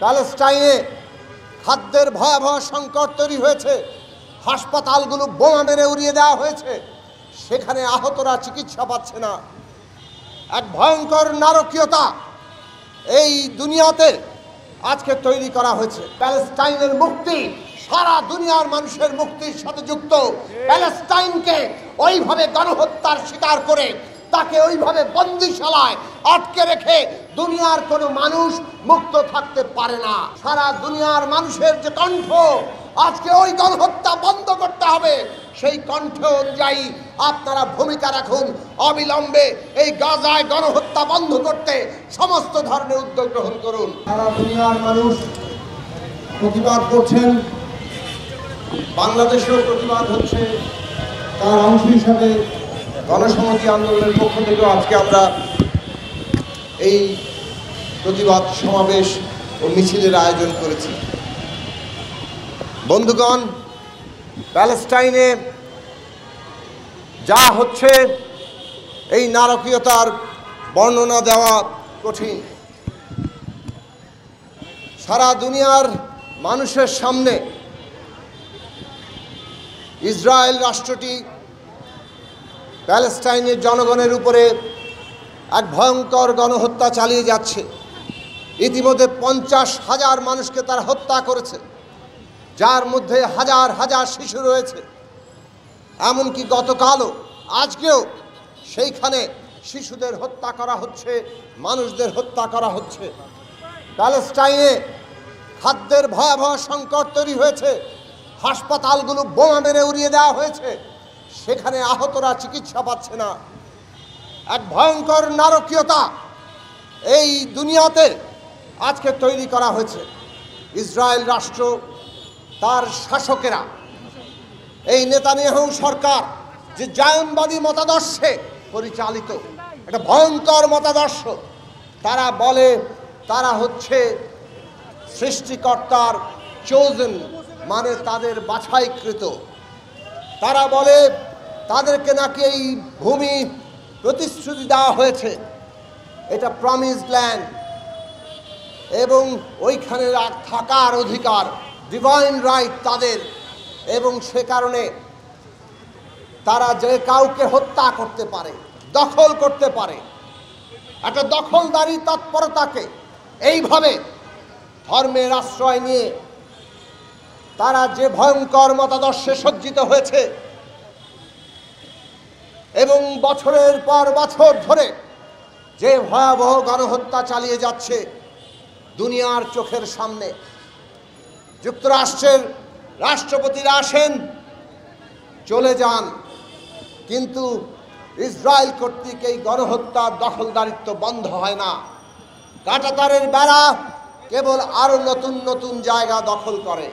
প্যালেস্টাইনে খাদ্যের ভয়াবহ সংকট তৈরি হয়েছে। হাসপাতালগুলো বোমা মেরে উড়িয়ে দেওয়া হয়েছে। সেখানে আহতরা চিকিৎসা পাচ্ছে না। এক ভয়ঙ্কর নারকীয়তা এই দুনিয়াতে আজকে তৈরি করা হয়েছে। প্যালেস্টাইনের মুক্তি সারা দুনিয়ার মানুষের মুক্তির সাথে যুক্ত। প্যালেস্টাইনকে ওইভাবে গণহত্যার শিকার করে তাকে ওইভাবে বন্দিশালায় আটকে রেখে দুনিয়ার কোনো মানুষ মুক্ত থাকতে পারে না। সারা দুনিয়ার মানুষের যে কণ্ঠ, আজকে ওই গণহত্যা বন্ধ করতে হবে। সেই কণ্ঠ অনুযায়ী আপনারা ভূমিকা রাখুন। অবিলম্বে এই গাজায় গণহত্যা বন্ধ করতে সমস্ত ধরনের উদ্যোগ গ্রহণ করুন। সারা দুনিয়ার মানুষ প্রতিবাদ করছেন, বাংলাদেশেও প্রতিবাদ হচ্ছে। তার অংশ হিসাবে গণসংহতি আন্দোলনের পক্ষ থেকেও আজকে আমরা এই প্রতিবাদ সমাবেশ ও মিছিলের আয়োজন করেছি। বন্ধুগণ, প্যালেস্টাইনে যা হচ্ছে এই নারকীয়তার বর্ণনা দেওয়া কঠিন। সারা দুনিয়ার মানুষের সামনে ইসরায়েল রাষ্ট্রটি প্যালেস্টাইনের জনগণের উপরে এক ভয়ঙ্কর গণহত্যা চালিয়ে যাচ্ছে। ইতিমধ্যে 50,000 মানুষকে তারা হত্যা করেছে, যার মধ্যে হাজার হাজার শিশু রয়েছে। এমনকি গতকালও আজকেও সেইখানে শিশুদের হত্যা করা হচ্ছে, মানুষদের হত্যা করা হচ্ছে। প্যালেস্টাইনে খাদ্যের ভয়াবহ সংকট তৈরি হয়েছে। হাসপাতালগুলো বোমা মেরে উড়িয়ে দেওয়া হয়েছে। সেখানে আহতরা চিকিৎসা পাচ্ছে না। এক ভয়ঙ্কর নারকীয়তা এই দুনিয়াতে আজকে তৈরি করা হয়েছে। ইসরায়েল রাষ্ট্র, তার শাসকেরা, এই নেতানিয়াহু সরকার যে জায়নবাদী মতাদর্শে পরিচালিত, একটা ভয়ঙ্কর মতাদর্শ। তারা বলে তারা হচ্ছে সৃষ্টিকর্তার চোজেন, মানে তাদের বাছাইকৃত। তারা বলে তাদেরকে নাকি এই ভূমি প্রতিশ্রুতি দেওয়া হয়েছে, এটা প্রমিসড ল্যান্ড, এবং ওইখানে থাকার অধিকার, ডিভাইন রাইট তাদের। এবং সে কারণে তারা যে কাউকে হত্যা করতে পারে, দখল করতে পারে। একটা দখলদারি তৎপরতাকে এইভাবে ধর্মের আশ্রয় নিয়ে তারা যে ভয়ঙ্কর মতাদর্শে সজ্জিত হয়েছে এবং বছরের পর বছর ধরে যে ভয়াবহ গণহত্যা চালিয়ে যাচ্ছে দুনিয়ার চোখের সামনে। যুক্তরাষ্ট্রের রাষ্ট্রপতিরা আসেন, চলে যান, কিন্তু ইসরায়েল কর্তৃক এই গণহত্যা, দখলদারিত্ব বন্ধ হয় না। কাঁটাতারের বেড়া কেবল আরো নতুন নতুন জায়গা দখল করে।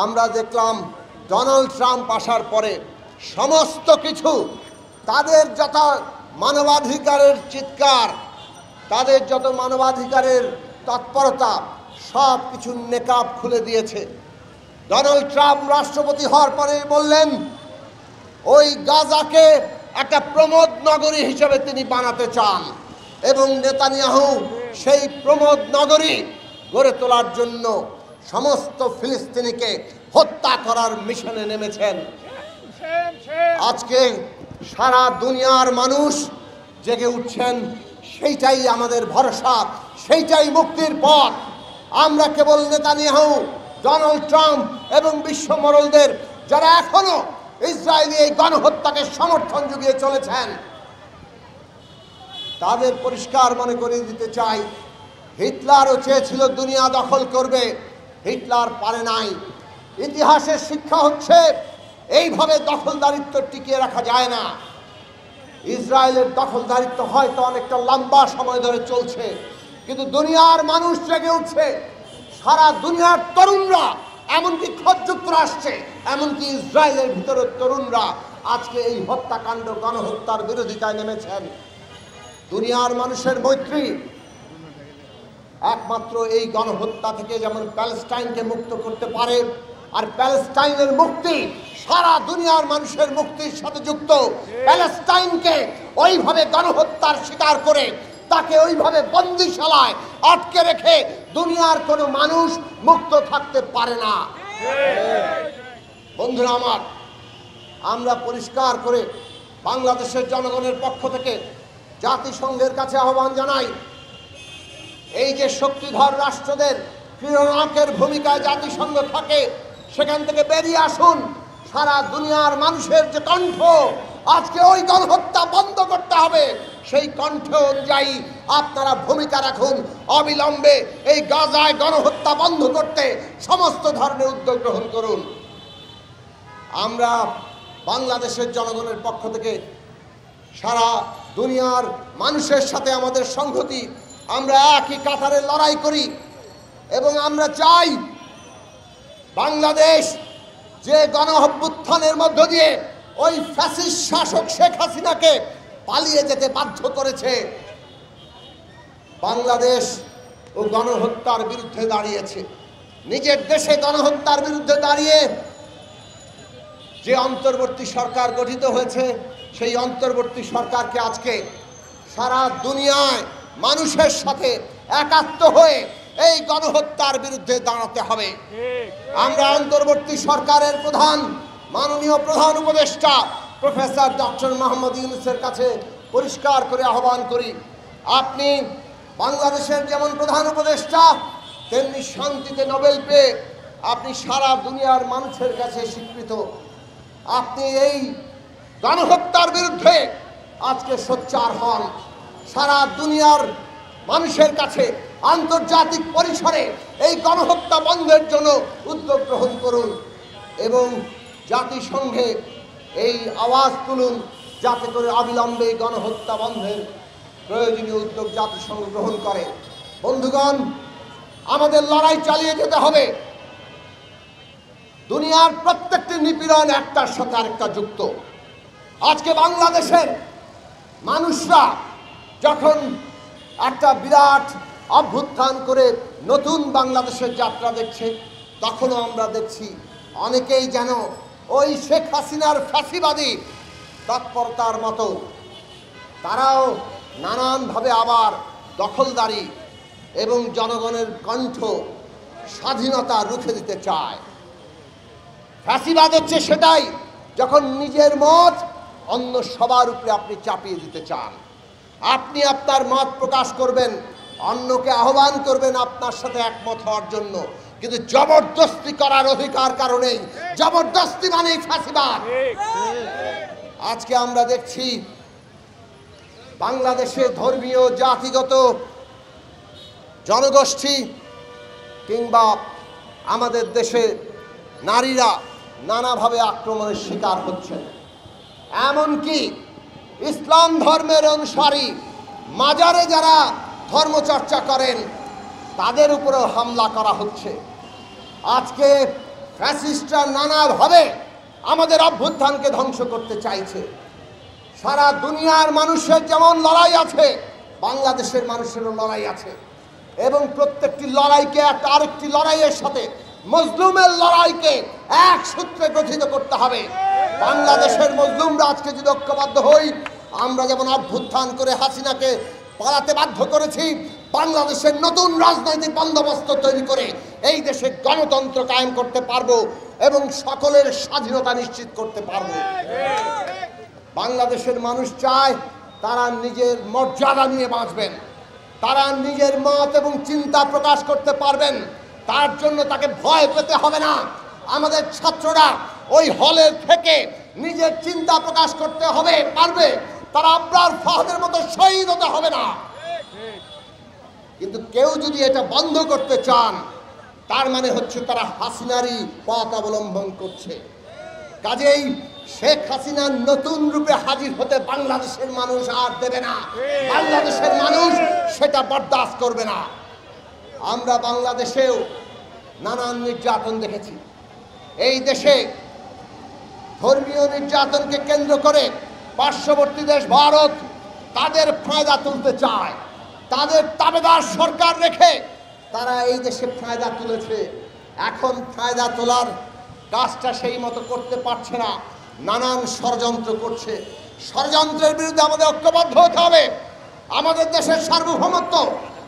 আমরা দেখলাম ডোনাল্ড ট্রাম্প আসার পরে সমস্ত কিছু, তাদের যত মানবাধিকারের চিৎকার, তাদের যত মানবাধিকারের তৎপরতা, সব কিছু নেকাব খুলে দিয়েছে। ডোনাল্ড ট্রাম্প রাষ্ট্রপতি হওয়ার পরে বললেন ওই গাজাকে একটা প্রমোদ নগরী হিসেবে তিনি বানাতে চান, এবং নেতানিয়াহু সেই প্রমোদ নগরী গড়ে তোলার জন্য সমস্ত ফিলিস্তিনিকে হত্যা করার মিশনে নেমেছেন। আজকে সারা দুনিয়ার মানুষ জেগে উঠছেন। সেইটাই আমাদের ভরসা, সেইটাই মুক্তির পথ। আমরা কেবল নেতানিয়াহু, ডোনাল্ড ট্রাম্প এবং বিশ্ব মোড়লদের, যারা এখনো ইসরায়েলি এই গণহত্যাকে সমর্থন জুগিয়ে চলেছেন, তাদের পরিষ্কার মনে করিয়ে দিতে চাই, হিটলারও চেয়েছিল দুনিয়া দখল করবে, হিটলার পারে নাই। ইতিহাসের শিক্ষা হচ্ছে এইভাবে দখলদারিত্ব টিকিয়ে রাখা যায় না। ইসরায়েলের দখলদারিত্ব হয়তো অনেকটা লম্বা সময় ধরে চলছে, কিন্তু দুনিয়ার মানুষ জেগে উঠছে। সারা দুনিয়ার তরুণরা, এমনকি খোদ যুক্তরাষ্ট্রে, এমনকি ইসরায়েলের ভিতরের তরুণরা আজকে এই হত্যাকাণ্ড, গণহত্যার বিরোধিতায় নেমেছেন। দুনিয়ার মানুষের মৈত্রী একমাত্র এই গণহত্যা থেকে যেমন প্যালেস্টাইনকে মুক্ত করতে পারে, আর প্যালেস্টাইনের মুক্তি সারা দুনিয়ার মানুষের মুক্তির সাথে যুক্ত। প্যালেস্টাইনকে ওইভাবে গণহত্যার শিকার করে তাকে ওইভাবে বন্দিশালায় আটকে রেখে দুনিয়ার কোনো মানুষ মুক্ত থাকতে পারে না। বন্ধুরা আমার, আমরা পরিষ্কার করে বাংলাদেশের জনগণের পক্ষ থেকে জাতিসংঘের কাছে আহ্বান জানাই, এই যে শক্তিধর রাষ্ট্রদের ক্রীড়নায়কের ভূমিকায় জাতিসংঘ থাকে, সেখান থেকে বেরিয়ে আসুন। সারা দুনিয়ার মানুষের যে কণ্ঠ, আজকে ওই গণহত্যা বন্ধ করতে হবে, সেই কণ্ঠ অনুযায়ী আপনারা ভূমিকা রাখুন। অবিলম্বে এই গাজায় গণহত্যা বন্ধ করতে সমস্ত ধরনের উদ্যোগ গ্রহণ করুন। আমরা বাংলাদেশের জনগণের পক্ষ থেকে সারা দুনিয়ার মানুষের সাথে আমাদের সংহতি, আমরা একই কাতারে লড়াই করি এবং আমরা চাই বাংলাদেশ যে গণঅভ্যুত্থানের মধ্য দিয়ে ওই ফ্যাসিস্ট শাসক শেখ হাসিনাকে পালিয়ে যেতে বাধ্য করেছে, বাংলাদেশ ও গণহত্যার বিরুদ্ধে দাঁড়িয়েছে। নিজের দেশে গণহত্যার বিরুদ্ধে দাঁড়িয়ে যে অন্তর্বর্তী সরকার গঠিত হয়েছে, সেই অন্তর্বর্তী সরকারকে আজকে সারা দুনিয়ায় মানুষের সাথে একাত্ম হয়ে এই গণহত্যার বিরুদ্ধে দাঁড়াতে হবে। আমরা অন্তর্বর্তী সরকারের প্রধান, মাননীয় প্রধান উপদেষ্টা প্রফেসর ডক্টর মোহাম্মদ ইউনূসের কাছে পরিষ্কার করে আহ্বান করি, আপনি বাংলাদেশের যেমন প্রধান উপদেষ্টা, তেমনি শান্তিতে নোবেল পেয়ে আপনি সারা দুনিয়ার মানুষের কাছে স্বীকৃত। আপনি এই গণহত্যার বিরুদ্ধে আজকে সোচ্চার হন, সারা দুনিয়ার মানুষের কাছে আন্তর্জাতিক পরিসরে এই গণহত্যা বন্ধের জন্য উদ্যোগ গ্রহণ করুন এবং জাতিসংঘে এই আওয়াজ তুলুন, যাতে করে অবিলম্বে এই গণহত্যা বন্ধের প্রয়োজনীয় উদ্যোগ জাতিসংঘ গ্রহণ করে। বন্ধুগণ, আমাদের লড়াই চালিয়ে যেতে হবে। দুনিয়ার প্রত্যেকটি নিপীড়ন একটার সাথে আরেকটা যুক্ত। আজকে বাংলাদেশের মানুষরা যখন একটা বিরাট অভ্যুত্থান করে নতুন বাংলাদেশের যাত্রা দেখছে, তখনও আমরা দেখছি অনেকেই যেন ওই শেখ হাসিনার ফ্যাসিবাদী তৎপরতার মতো তারাও নানানভাবে আবার দখলদারি এবং জনগণের কণ্ঠ, স্বাধীনতা রুখে দিতে চায়। ফ্যাসিবাদ হচ্ছে সেটাই, যখন নিজের মত অন্য সবার উপরে আপনি চাপিয়ে দিতে চান। আপনি আপনার মত প্রকাশ করবেন, অন্যকে আহ্বান করবেন আপনার সাথে একমত হওয়ার জন্য, কিন্তু জবরদস্তি করার অধিকার কারণেই, জবরদস্তি মানেই ফ্যাসিবাদ। আজকে আমরা দেখছি বাংলাদেশে ধর্মীয়, জাতিগত জনগোষ্ঠী কিংবা আমাদের দেশে নারীরা নানাভাবে আক্রমণের শিকার হচ্ছেন। এমনকি ইসলাম ধর্মের অনুসারী মাজারে যারা ধর্মচর্চা করেন তাদের উপরেও হামলা করা হচ্ছে। আজকে ফ্যাসিস্টরা নানাভাবে আমাদের অভ্যুত্থানকে ধ্বংস করতে চাইছে। সারা দুনিয়ার মানুষের যেমন লড়াই আছে, বাংলাদেশের মানুষেরও লড়াই আছে এবং প্রত্যেকটি লড়াইকে একটা আরেকটি লড়াইয়ের সাথে, মজলুমের লড়াইকে এক সূত্রে গঠিত করতে হবে। বাংলাদেশের মজলুমরা আজকে যদি ঐক্যবদ্ধ হই, আমরা যেমন অভ্যুত্থান করে হাসিনাকে পালাতে বাধ্য করেছি, বাংলাদেশের নতুন রাজনৈতিক বন্দোবস্ত তৈরি করে এই দেশে গণতন্ত্র কায়েম করতে পারবো এবং সকলের স্বাধীনতা নিশ্চিত করতে পারবো। বাংলাদেশের মানুষ চায় তারা নিজের মর্যাদা নিয়ে বাঁচবেন, তারা নিজের মত এবং চিন্তা প্রকাশ করতে পারবেন, তার জন্য তাকে ভয় পেতে হবে না। আমাদের ছাত্ররা ওই হলের থেকে নিজের চিন্তা প্রকাশ করতে হবে, পারবে, তারা আবরার ফাহাদের মতো শহীদ হতে হবে না। কিন্তু কেউ যদি এটা বন্ধ করতে চান, তার মানে হচ্ছে তারা হাসিনারই পথ অবলম্বন করছে। কাজেই শেখ হাসিনার নতুন রূপে হাজির হতে বাংলাদেশের মানুষ আর দেবে না, বাংলাদেশের মানুষ সেটা বরদাস্ত করবে না। আমরা বাংলাদেশেও নানান নির্যাতন দেখেছি। এই দেশে ধর্মীয় নির্যাতনকে কেন্দ্র করে পার্শ্ববর্তী দেশ ভারত তাদের ফায়দা তুলতে চায়, তাদের তাবেদার সরকার রেখে তারা এই দেশে ফায়দা তুলেছে। এখন ফায়দা তোলার কাজটা সেই মতো করতে পারছে না, নানান ষড়যন্ত্র করছে। ষড়যন্ত্রের বিরুদ্ধে আমাদের ঐক্যবদ্ধ হতে হবে। আমাদের দেশের সার্বভৌমত্ব,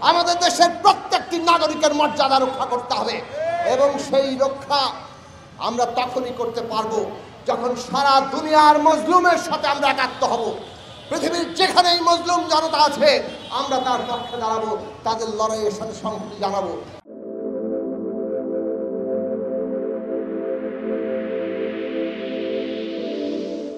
আমাদের দেশের প্রত্যেকটি নাগরিকের মর্যাদা রক্ষা করতে হবে এবং সেই রক্ষা আমরা তখনই করতে পারবো যখন সারা দুনিয়ার মজলুমের সাথে আমরা একাত্ম হব। পৃথিবীর যেখানেই মজলুম জনতা আছে আমরা তার পক্ষে দাঁড়াবো, তাদের লড়াইয়ের সাথে সংহতি জানাবো।